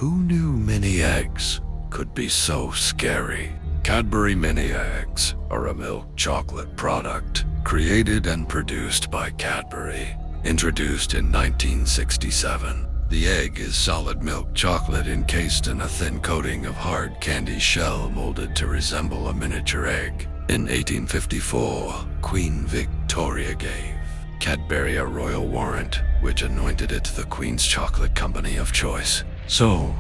Who knew mini eggs could be so scary? Cadbury mini eggs are a milk chocolate product created and produced by Cadbury. Introduced in 1967, the egg is solid milk chocolate encased in a thin coating of hard candy shell molded to resemble a miniature egg. In 1854, Queen Victoria gave Cadbury a royal warrant, which anointed it the Queen's chocolate company of choice. So,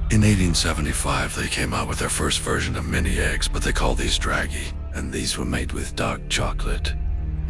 in 1875, they came out with their first version of mini eggs, but they called these draggy, and these were made with dark chocolate,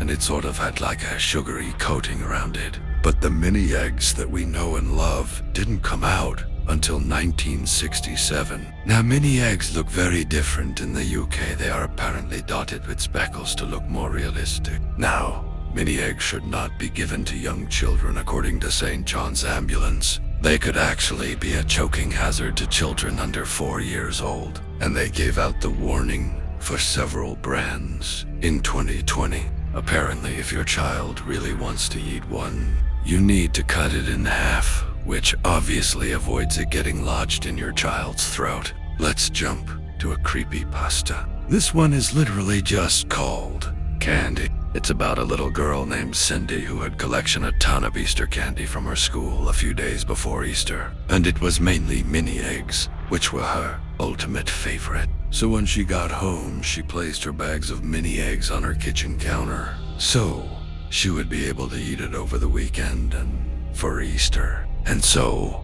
and it sort of had like a sugary coating around it. But the mini eggs that we know and love didn't come out until 1967. Now, mini eggs look very different in the UK. They are apparently dotted with speckles to look more realistic. Now, mini eggs should not be given to young children, according to St. John's Ambulance. They could actually be a choking hazard to children under 4 years old, and they gave out the warning for several brands in 2020. Apparently, if your child really wants to eat one, you need to cut it in half, which obviously avoids it getting lodged in your child's throat. Let's jump to a creepypasta. This one is literally just called Candy. It's about a little girl named Cindy who had collected a ton of Easter candy from her school a few days before Easter. And it was mainly mini eggs, which were her ultimate favorite. So when she got home, she placed her bags of mini eggs on her kitchen counter, so she would be able to eat it over the weekend and for Easter. And so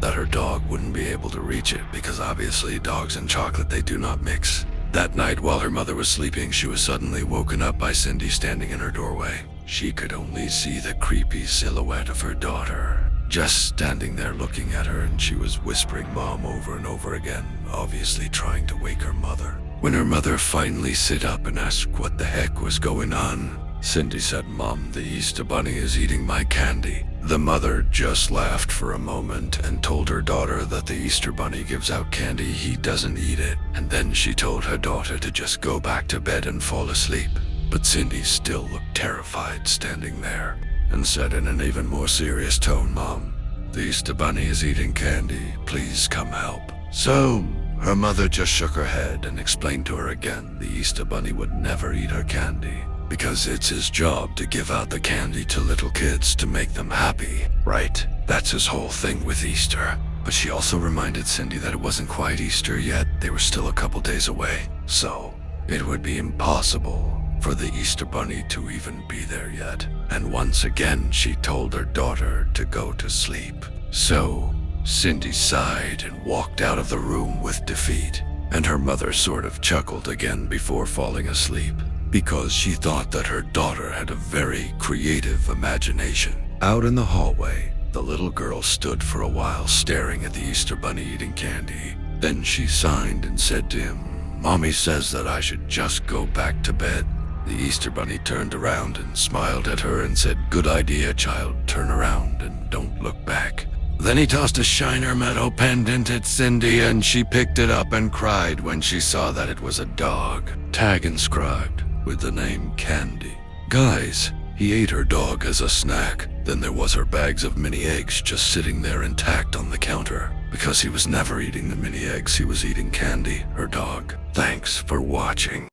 that her dog wouldn't be able to reach it, because obviously dogs and chocolate, they do not mix. That night, while her mother was sleeping, she was suddenly woken up by Cindy standing in her doorway. She could only see the creepy silhouette of her daughter, just standing there looking at her, and she was whispering "Mom" over and over again, obviously trying to wake her mother. When her mother finally sit up and asked what the heck was going on, Cindy said, "Mom, the Easter Bunny is eating my candy." The mother just laughed for a moment and told her daughter that the Easter Bunny gives out candy, he doesn't eat it. And then she told her daughter to just go back to bed and fall asleep. But Cindy still looked terrified standing there, and said in an even more serious tone, "Mom, the Easter Bunny is eating candy, please come help." So her mother just shook her head and explained to her again the Easter Bunny would never eat her candy, because it's his job to give out the candy to little kids to make them happy, right? That's his whole thing with Easter. But she also reminded Cindy that it wasn't quite Easter yet. They were still a couple days away, so it would be impossible for the Easter Bunny to even be there yet. And once again, she told her daughter to go to sleep. So Cindy sighed and walked out of the room with defeat, and her mother sort of chuckled again before falling asleep, because she thought that her daughter had a very creative imagination. Out in the hallway, the little girl stood for a while staring at the Easter Bunny eating candy. Then she signed and said to him, "Mommy says that I should just go back to bed." The Easter Bunny turned around and smiled at her and said, "Good idea, child, turn around and don't look back." Then he tossed a shiner metal pendant at Cindy, and she picked it up and cried when she saw that it was a dog, tag inscribed with the name Candy. Guys, he ate her dog as a snack. Then there was her bags of mini eggs just sitting there intact on the counter, because he was never eating the mini eggs, he was eating Candy, her dog. Thanks for watching.